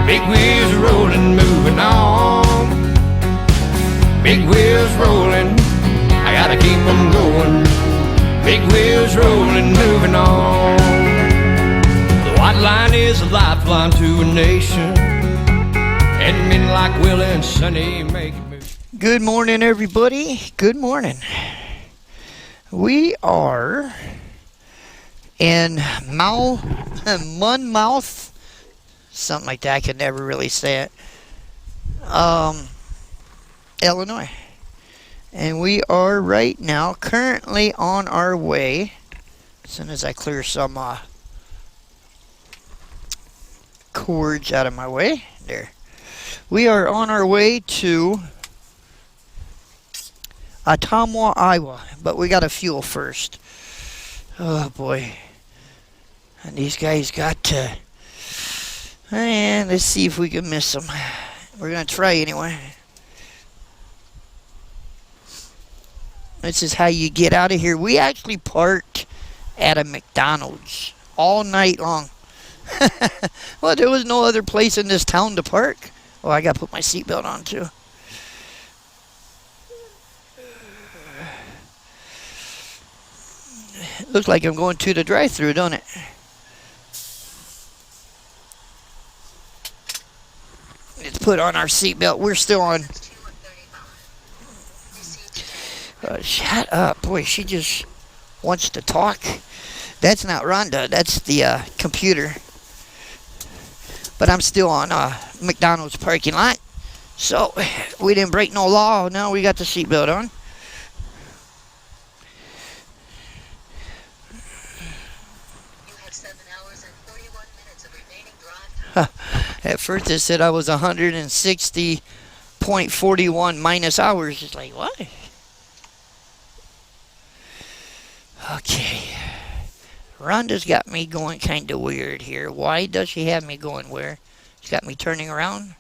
Big wheels rolling, moving on. Big wheels rolling, I gotta keep them going. Big wheels rolling, moving on. The white line is a lifeline to a nation, and men like Will and Sonny make it move. Good morning, everybody. Good morning. We are in Monmouth, something like that. I could never really say it. Illinois. And we are right now currently on our way, as soon as I clear some cords out of my way, there. We are on our way to Ottumwa, Iowa, but we got to fuel first. Oh boy. And these guys got to, and let's see if we can miss them. We're going to try anyway. This is how you get out of here. We actually parked at a McDonald's all night long. Well, there was no other place in this town to park. Oh, I got to put my seatbelt on too. Looks like I'm going to the drive-thru, don't it? Let's put on our seatbelt. We're still on. Shut up. Boy, she just wants to talk. That's not Rhonda. That's the computer. But I'm still on McDonald's parking lot. So, we didn't break no law. Now we got the seatbelt on. You have 7 hours and 41 minutes of remaining drive time. At first it said I was 160.41 minus hours. It's like, what? Okay. Rhonda's got me going kind of weird here. Why does she have me going where? She's got me turning around?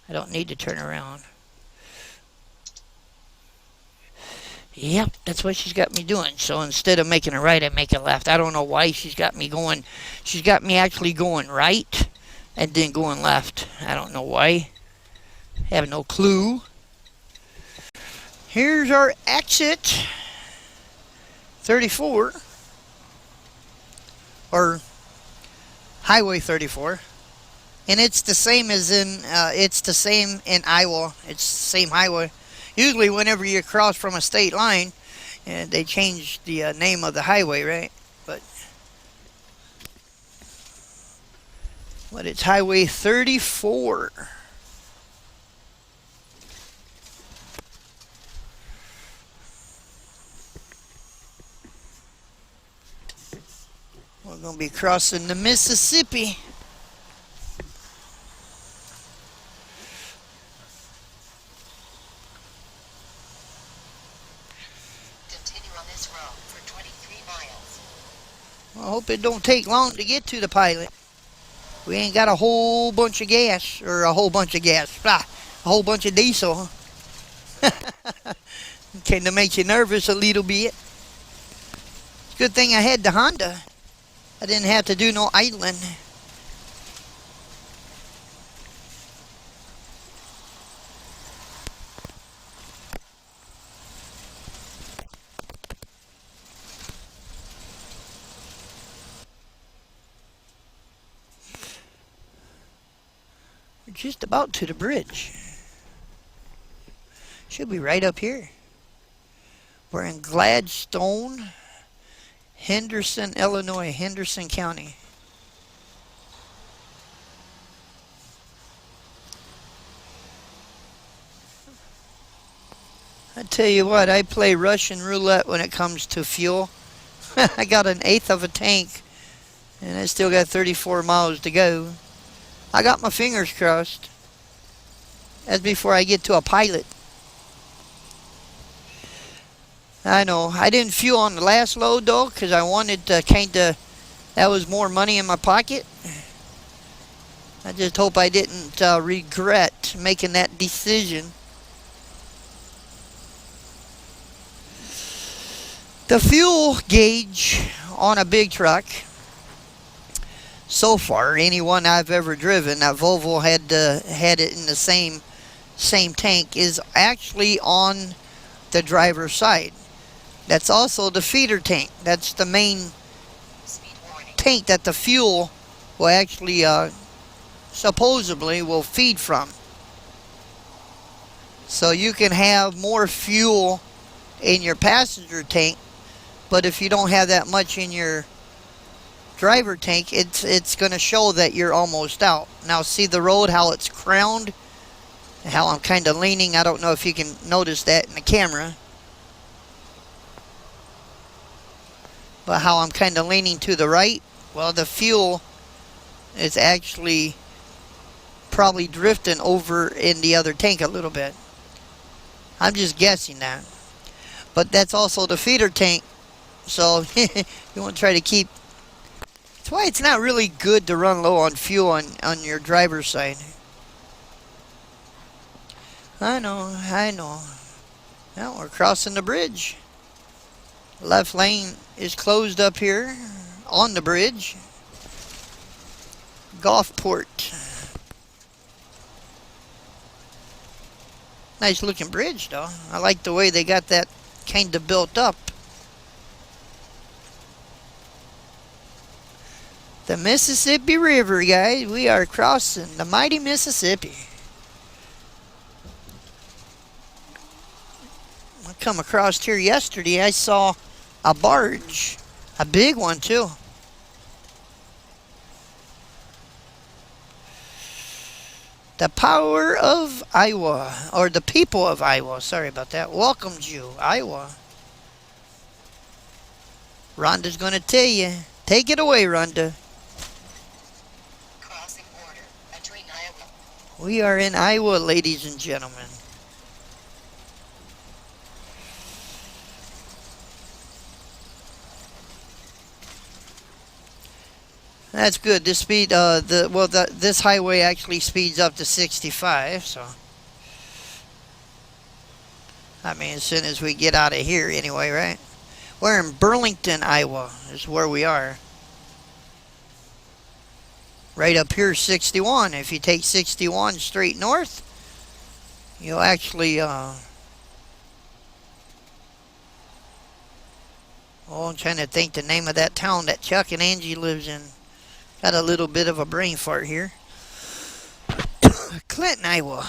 I don't need to turn around. Yep, that's what she's got me doing. So instead of making a right, I make a left. I don't know why she's got me going. She's got me actually going right and then going left. I don't know why. I have no clue. Here's our exit. 34, or Highway 34, and it's the same as in Iowa. It's the same highway. Usually whenever you cross from a state line, they change the name of the highway, right? But it's Highway 34. We're going to be crossing the Mississippi. Continue on this road for 23 miles. I hope it don't take long to get to the pilot. We ain't got a whole bunch of gas, or a whole bunch of gas, a whole bunch of diesel. Kind of makes you nervous a little bit. Good thing I had the Honda. I didn't have to do no idling. We're just about to the bridge. Should be right up here. We're in Gladstone, Henderson, Illinois, Henderson County. I tell you what, I play Russian roulette when it comes to fuel. I got an eighth of a tank, and I still got 34 miles to go. I got my fingers crossed. That's before I get to a pilot. I know. I didn't fuel on the last load, though, because I wanted to that was more money in my pocket. I just hope I didn't regret making that decision. The fuel gauge on a big truck so far. Anyone I've ever driven, that Volvo had it in the same tank, is actually on the driver's side. That's also the feeder tank. That's the main tank that the fuel will actually supposedly will feed from. So you can have more fuel in your passenger tank, but if you don't have that much in your driver tank, it's going to show that you're almost out. Now see the road, how it's crowned, how I'm kind of leaning. I don't know if you can notice that in the camera, but how I'm kind of leaning to the right. Well, the fuel is actually probably drifting over in the other tank a little bit. I'm just guessing that. But that's also the feeder tank. So you want to try to keep... That's why it's not really good to run low on fuel on your driver's side. I know. Now we're crossing the bridge. Left lane is closed up here on the bridge. Gulfport. Nice looking bridge though. I like the way they got that kind of built up. The Mississippi River, guys. We are crossing the mighty Mississippi. I come across here yesterday. I saw a barge. A big one too. The power of Iowa, or the people of Iowa, sorry about that, welcomes you, Iowa. Rhonda's going to tell you. Take it away, Rhonda. Crossing border. Entering Iowa. We are in Iowa, ladies and gentlemen. That's good. This speed, this highway actually speeds up to 65. So, I mean, as soon as we get out of here, anyway, right? We're in Burlington, Iowa, is where we are. Right up here, 61. If you take 61 straight north, you'll actually, oh, I'm trying to think the name of that town that Chuck and Angie lives in. Got a little bit of a brain fart here. Clinton, Iowa.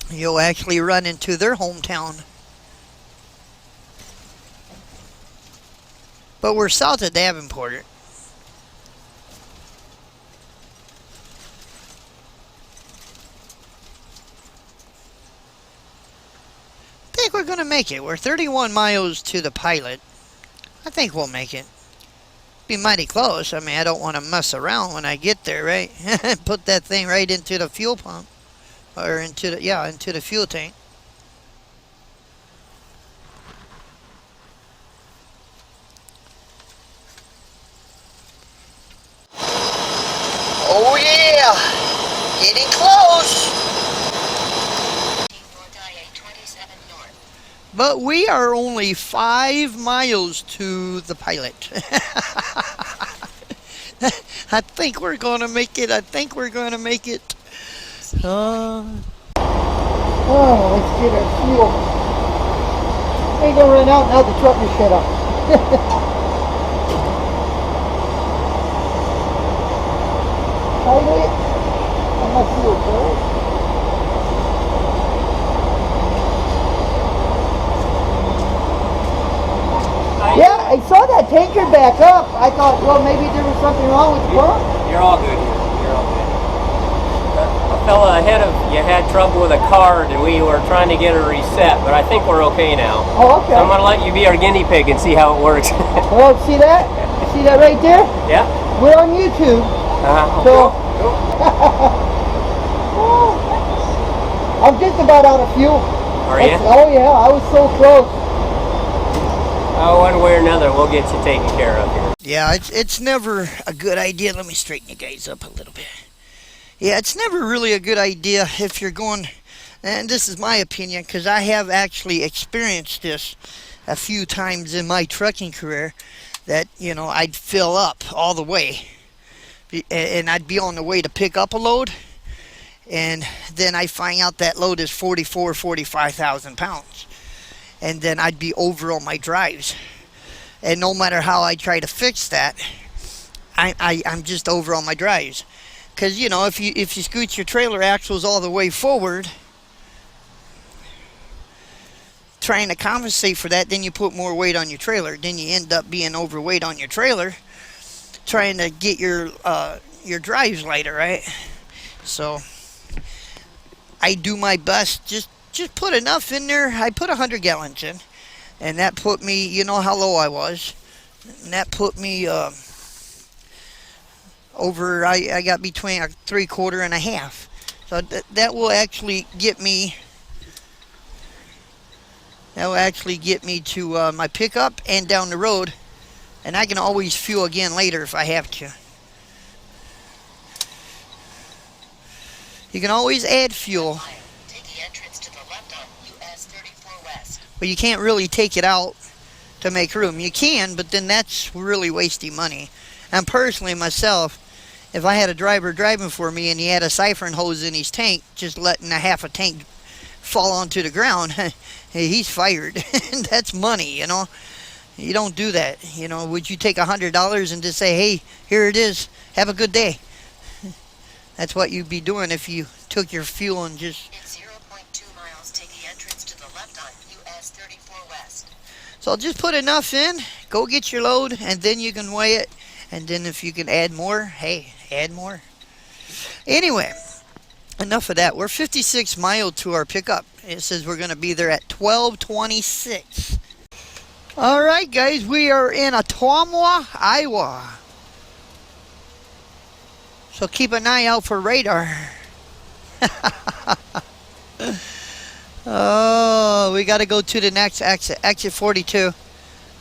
You'll actually run into their hometown. But we're south of Davenport. I think we're going to make it. We're 31 miles to the pilot. I think we'll make it. Be mighty close. I mean, I don't want to mess around when I get there, right? Put that thing right into the fuel pump, or into the fuel tank. Oh yeah, getting close. But we are only 5 miles to the pilot. I think we're going to make it. Oh, let's get our fuel. Ain't going to run out now. The truck is shut off. Pilot, I'm not fuel, bro. Yeah, I saw that tanker back up. I thought, well, maybe there was something wrong with the pump. You're all good here. You're all good. A fella ahead of you had trouble with a card, and we were trying to get it reset, but I think we're okay now. Oh, okay. So I'm going to let you be our guinea pig and see how it works. Well, see that? See that right there? Yeah. We're on YouTube. So, I'm just about out of fuel. Are you? Oh, yeah. I was so close. Oh, one way or another, we'll get you taken care of here. Yeah, it's never a good idea. Let me straighten you guys up a little bit. Yeah, it's never really a good idea if you're going, and this is my opinion, because I have actually experienced this a few times in my trucking career, that, I'd fill up all the way. And I'd be on the way to pick up a load. And then I find out that load is 45,000 pounds. And then I'd be over on my drives. And no matter how I try to fix that, I'm just over on my drives. Because, if you scoot your trailer axles all the way forward, trying to compensate for that, then you put more weight on your trailer. Then you end up being overweight on your trailer, trying to get your drives lighter, right? So I do my best. Just put enough in there. I put 100 gallons in, and that put me, how low I was, and that put me over. I got between a 3/4 and a half. So that will actually get me. That will actually get me to my pickup and down the road, and I can always fuel again later if I have to. You can always add fuel. Take the entrance to the left on US 34 West. But you can't really take it out to make room. You can, but then that's really wasting money. And personally, myself, if I had a driver driving for me and he had a siphon hose in his tank, just letting a half a tank fall onto the ground, he's fired. That's money, You don't do that. Would you take $100 and just say, hey, here it is, have a good day? That's what you'd be doing if you took your fuel and just... In 0.2 miles, take the entrance to the left on US 34 West. So just put enough in, go get your load, and then you can weigh it. And then if you can add more, hey, add more. Anyway, enough of that. We're 56 miles to our pickup. It says we're going to be there at 12:26. All right, guys, we are in Ottumwa, Iowa. So keep an eye out for radar. Oh, we got to go to the next exit. Exit 42.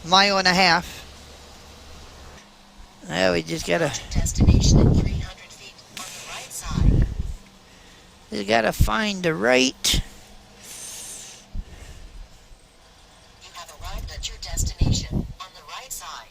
Mile and a half. Yeah, we just got to... Destination at 300 feet on the right side. Just got to find the right... You have arrived at your destination on the right side.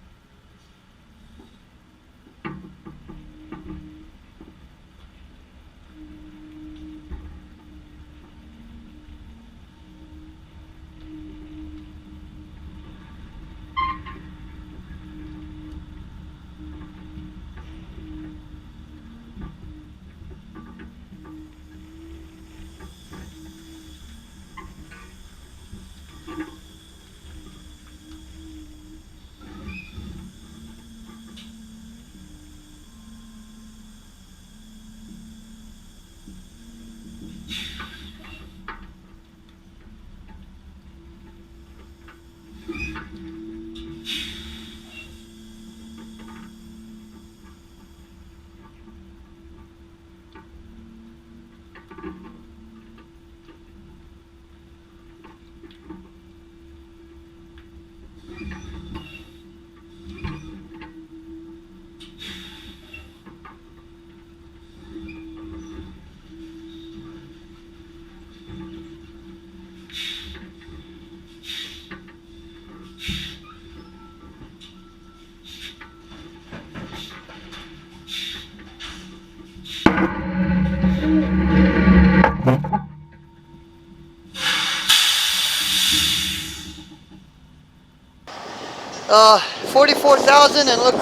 Uh, 44,000, and look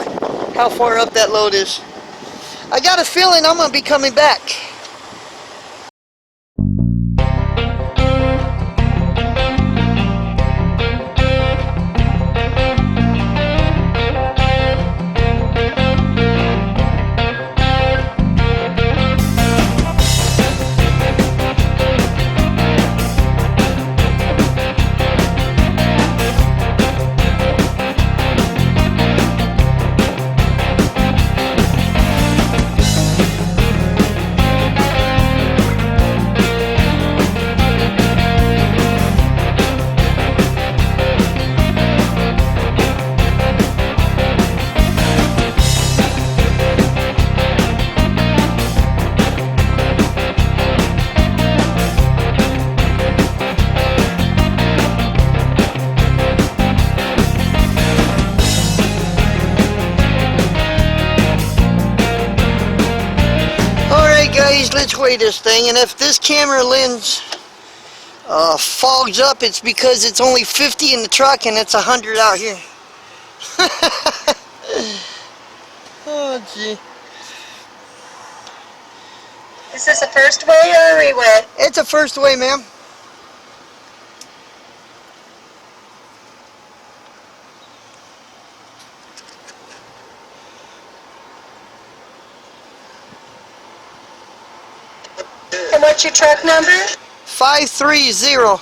how far up that load is. I got a feeling I'm going to be coming back. way this thing, and if this camera lens fogs up, it's because it's only 50 in the truck and it's 100 out here. Oh, gee. Is this a first way or a re-way? It's a first way, ma'am. And what's your truck number? 530.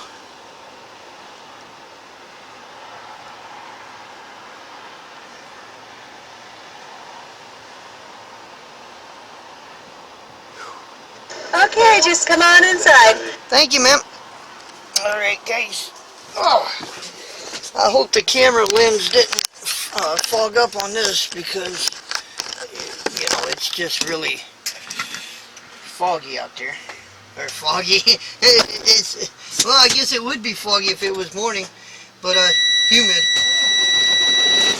Okay, just come on inside. Thank you, ma'am. Alright, guys. Oh, I hope the camera lens didn't fog up on this because, you know, it's just really foggy out there. Or foggy. Well, I guess it would be foggy if it was morning, but humid.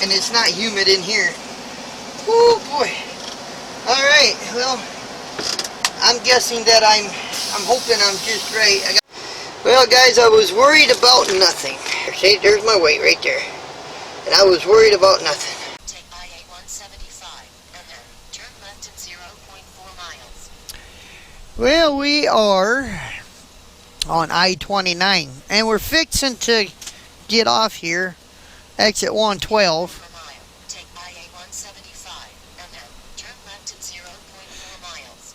And it's not humid in here. Woo, boy. Alright, well, I'm guessing that I'm hoping I'm just right. Well, guys, I was worried about nothing. See, there's my weight right there. And I was worried about nothing. Take IA-175 and then turn left at 0.4 miles. Well, we are on I-29, and we're fixing to get off here, exit 112. Take IA-175 and then turn left at 0.4 miles.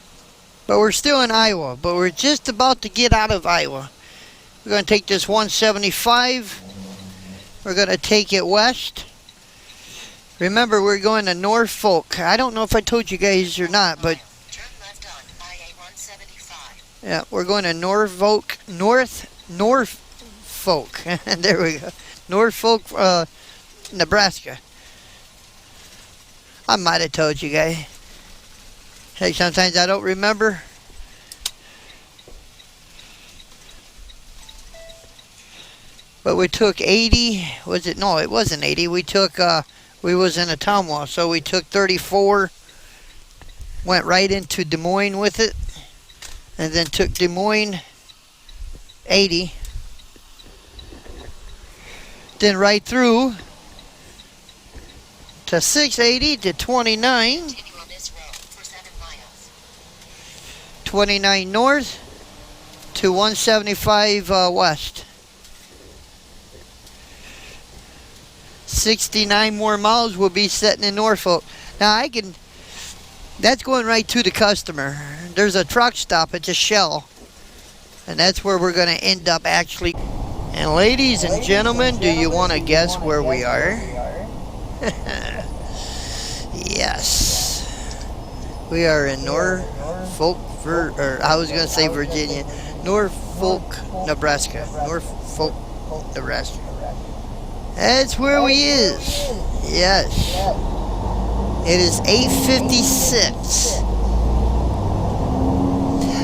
But we're still in Iowa, but we're just about to get out of Iowa. We're going to take this 175. We're going to take it west. Remember, we're going to Norfolk. I don't know if I told you guys or not, but Turn left on IA-175. yeah, we're going to Norfolk. There we go. Norfolk, Nebraska. I might have told you guys. Hey, sometimes I don't remember. But we took 80, was it? No, it wasn't 80. We took, we was in Ottumwa, so we took 34, went right into Des Moines with it, and then took Des Moines 80, then right through to 680 to 29, Continue on this road for 7 miles. 29 north to 175 west. 69 more miles will be sitting in Norfolk. Now that's going right to the customer. There's a truck stop at the Shell, and that's where we're going to end up actually. And ladies and gentlemen, do you want to guess where we are? Yes. We are in Norfolk, I was going to say Virginia. Norfolk, Nebraska. Norfolk, Nebraska. That's where we is. Yes. It is 8:56.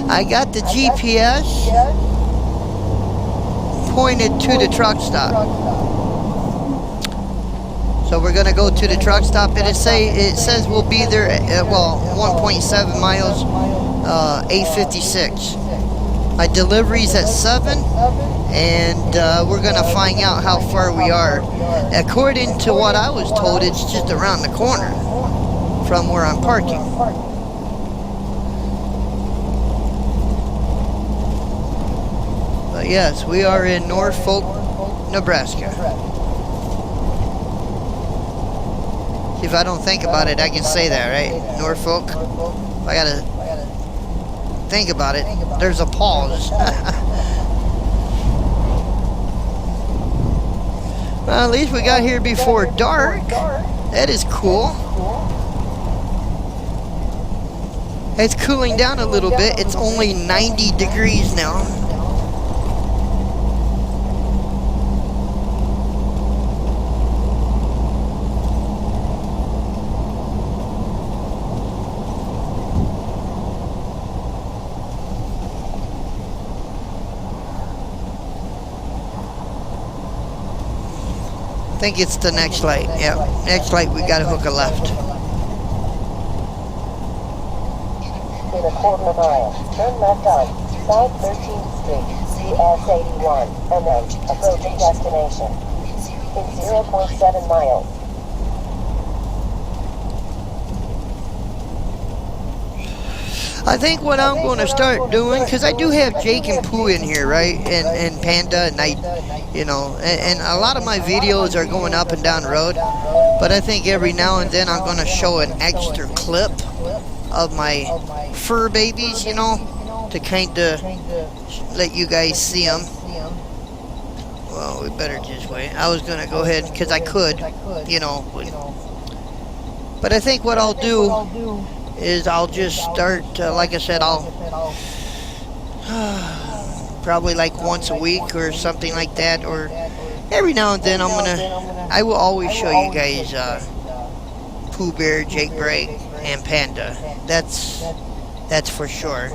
I got the GPS pointed to the truck stop. So we're gonna go to the truck stop, and it says we'll be there at, well, 1.7 miles, 8:56. My delivery's at 7, and we're gonna find out how far we are. According to what I was told, it's just around the corner from where I'm parking. But yes, we are in Norfolk, Nebraska. If I don't think about it, I can say that, right? Norfolk. I gotta think about it. There's a pause. Well, at least we got here before dark. That is cool. It's cooling down a little bit. It's only 90 degrees now. I think it's the next light. Yep, next light we gotta hook a left. quarter mile. Turn left on South 13th Street, CS81, and then approaching destination. In 0.7 miles. I think what I'm going to start doing, because I do have Jake and Pooh in here, right, and Panda, and and a lot of my videos are going up and down the road, but I think every now and then I'm going to show an extra clip of my fur babies, to kind of let you guys see them. Well, we better just wait. I was going to go ahead, because I could, but I think what I'll do is I'll just start, like I said, I'll probably like once a week or something like that, or every now and then I will always show you guys Pooh Bear, Jake Break, and Panda. That's for sure.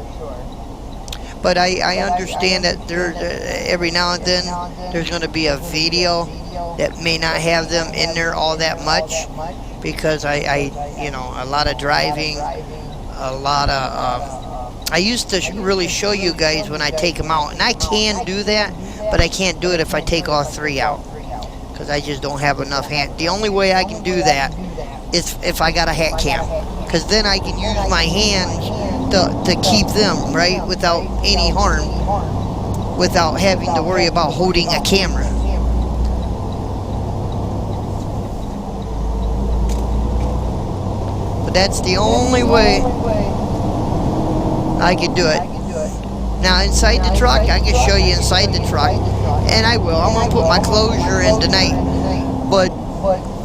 But I understand that every now and then there's going to be a video that may not have them in there all that much, because I a lot of driving, a lot of I used to really show you guys when I take them out, and I can do that, but I can't do it if I take all three out, because I just don't have enough hand. The only way I can do that is if I got a hat cam, because then I can use my hands to keep them right without any harm, without having to worry about holding a camera. But that's the only way I can do it. Now inside the truck, I can show you inside the truck, and I will. I'm gonna put my closure in tonight,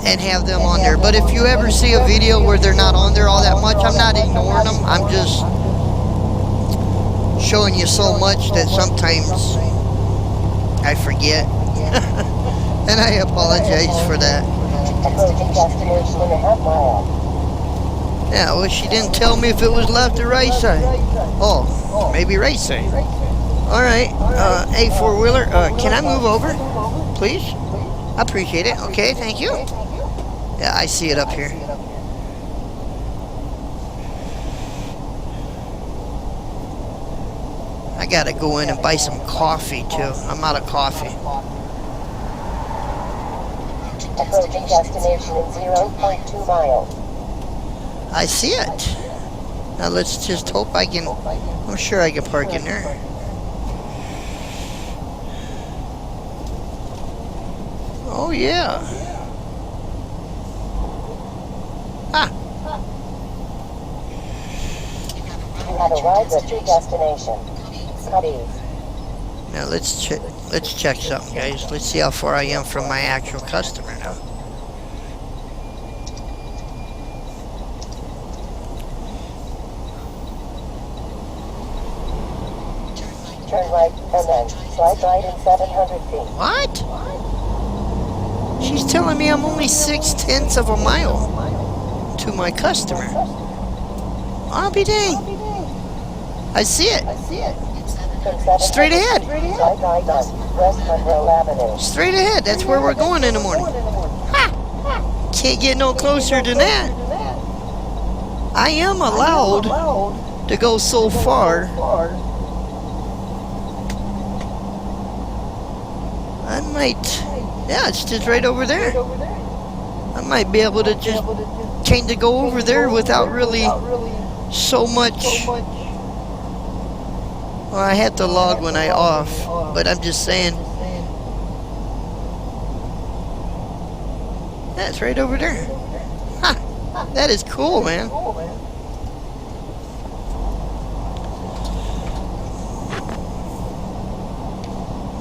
and have them on there. But if you ever see a video where they're not on there all that much, I'm not ignoring them. I'm just showing you so much that sometimes I forget. And I apologize for that. Approaching destination in a half mile. Yeah, well, she didn't tell me if it was left or right side. Oh, maybe right side. All right, hey, four-wheeler, can I move over, please? I appreciate it. Okay, thank you. Yeah, I see it up here. I gotta go in and buy some coffee, too. I'm out of coffee. Approaching destination in 0.2 miles. I see it. Now let's just hope I can. I'm sure I can park in there. Oh yeah. Ah. You have arrived at your destination. Cuddies. Now let's check something, guys. Let's see how far I am from my actual customer now. Turn right and then slide right in 700 feet. What? She's telling me I'm only 0.6 of a mile to my customer. I'll be dang. I see it. Straight ahead. Slide right on West Monroe Avenue. Straight ahead. That's where we're going in the morning. Ha! Can't get no closer than that. I am allowed to go so far. I might, yeah, it's just right over there. I might be able to just kind of go over there without really so much. Well, I have to log when I off, but I'm just saying. That's right over there. Ha! That is cool, man.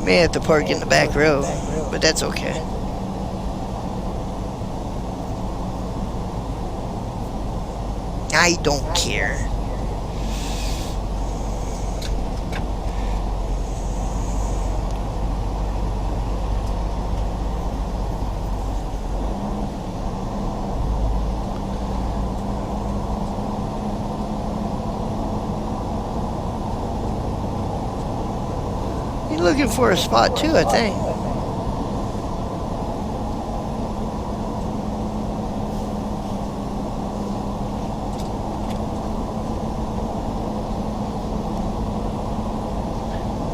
May have to park in the back row, but that's okay. I don't care. You're looking for a spot too, I think.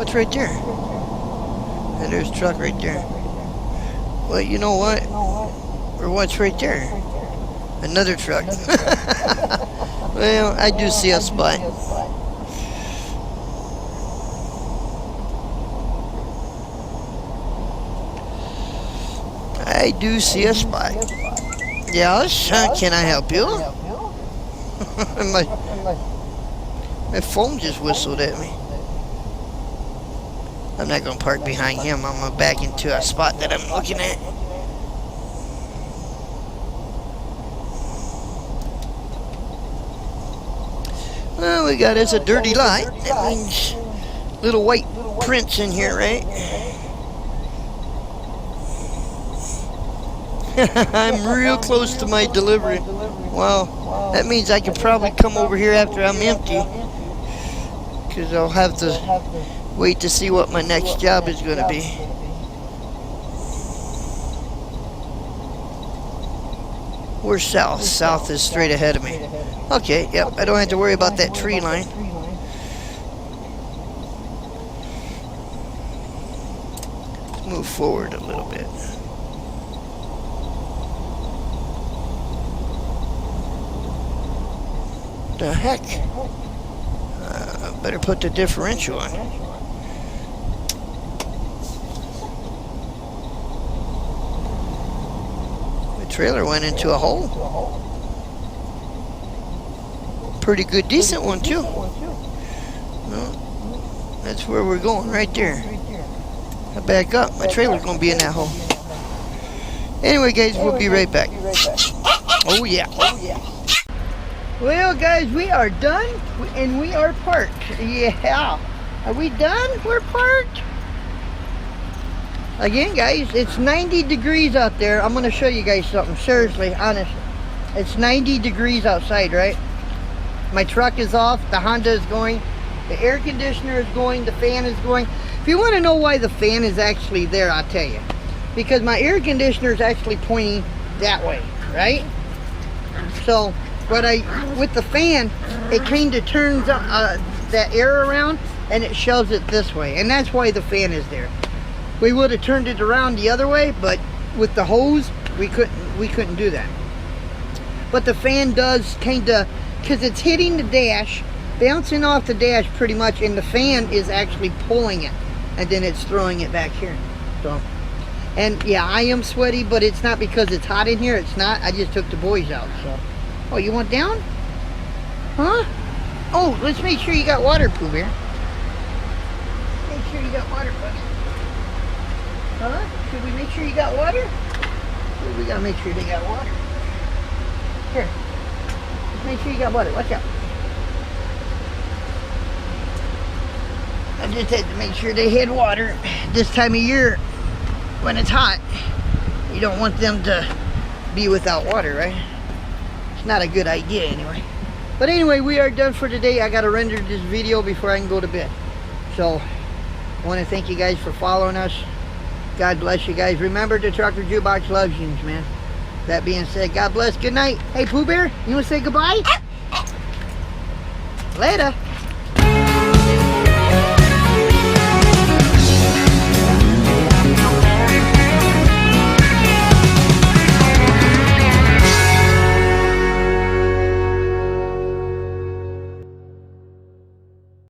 What's right there? Yeah, there's a truck right there. Well, you know what? Or what's right there? Another truck. Well, I do see a spot. I do see a spot. Yes, can I help you? My phone just whistled at me. I'm not going to park behind him. I'm going to back into a spot that I'm looking at. Well, we got it's a dirty lot. That means little white prints in here, right? I'm real close to my delivery. Wow, that means I can probably come over here after I'm empty, because I'll have to wait to see what my next job is going to be. We're south. South is straight ahead of me. Okay, yep, I don't have to worry about that tree line. Let's move forward a little bit. The heck? Better put the differential on. The trailer went into a hole. Pretty good, decent one too. Well, that's where we're going, right there. I back up, my trailer's gonna be in that hole. Anyway, guys, we'll be right back. Oh yeah. Well, guys, we are done, and we are parked. Yeah. Are we done? We're parked. Again, guys, it's 90 degrees out there. I'm going to show you guys something. Seriously, honest. It's 90 degrees outside, right? My truck is off. The Honda is going. The air conditioner is going. The fan is going. If you want to know why the fan is actually there, I'll tell you. Because my air conditioner is actually pointing that way, right? So... with the fan, it kind of turns that air around and it shows it this way, and that's why the fan is there. We would have turned it around the other way, but with the hose, we couldn't do that. But the fan does kind of, because it's hitting the dash, bouncing off the dash pretty much, and the fan is actually pulling it, and then it's throwing it back here. So, and yeah, I am sweaty, but it's not because it's hot in here. It's not. I just took the boys out. So. Oh, you want down? Huh? Oh, let's make sure you got water, Pooh Bear. Make sure you got water, buddy. Huh? Should we make sure you got water? We gotta make sure they got water. Here. Let's make sure you got water. Watch out. I just had to make sure they had water this time of year when it's hot. You don't want them to be without water, right? Not a good idea anyway. But anyway, we are done for today. I gotta render this video before I can go to bed. So I want to thank you guys for following us. God bless you guys. Remember, the Trucker Jukebox loves you, man. That being said, God bless. Good night. Hey, Pooh Bear, you want to say goodbye? Later.